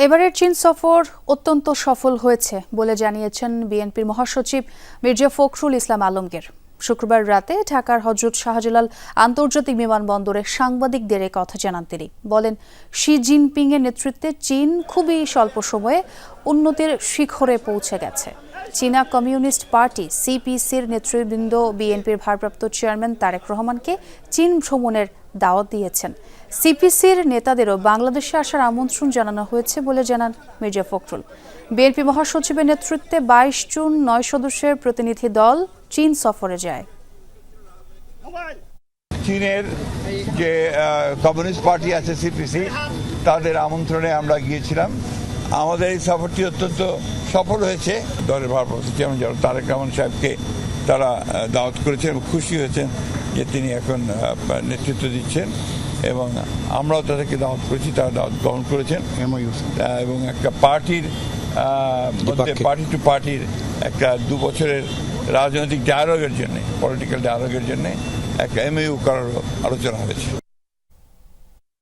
এবারের চীন সফর অত্যন্ত সফল হয়েছে বলে জানিয়েছেন বিএনপির মহাসচিব মির্জা ফখরুল ইসলাম আলমগীর। শুক্রবার রাতে ঢাকার হযরত শাহজালাল আন্তর্জাতিক বিমানবন্দরে সাংবাদিকদের এ কথা জানান তিনি। বলেন, শি জিনপিংয়ের নেতৃত্বে চীন খুবই স্বল্প সময়ে উন্নতির শিখরে পৌঁছে গেছে। চীনা কমিউনিস্ট পার্টি সিপিসির নেতৃবৃন্দ বিএনপির ভারপ্রাপ্ত চেয়ারম্যান তারেক রহমানকে চীন ভ্রমণের দাওয়াত দিয়েছেন। সিপিসির নেতাদেরও বাংলাদেশে আসার আমন্ত্রণ জানানো হয়েছে বলে জানান মির্জা ফখরুল। বিএনপি মহাসচিবের নেতৃত্বে 22 জুন 9 সদস্যের প্রতিনিধি দল চীন সফরে যায়। চীনের যে কমিউনিস্ট পার্টি আছে সিপিসি, তাদের আমন্ত্রণে আমরা গিয়েছিলাম। আমাদের এই সফরটি অত্যন্ত সফল হয়েছে। দলের ভারপ্রাপ্ত চেয়ারম্যান তারেক রহমান সাহেবকে তারা দাওয়াত করেছেন এবং খুশি হয়েছেন যে তিনি এখন নেতৃত্ব দিচ্ছেন, এবং আমরাও তাদেরকে দাওয়াত করেছি, তারা দাওয়াত গ্রহণ করেছেন এবং একটা পার্টির পার্টি টু পার্টির একটা 2 বছরের রাজনৈতিক ডায়ালগের জন্য, পলিটিক্যাল ডায়ালগের জন্য একটা এমইউ করার আলোচনা হয়েছে।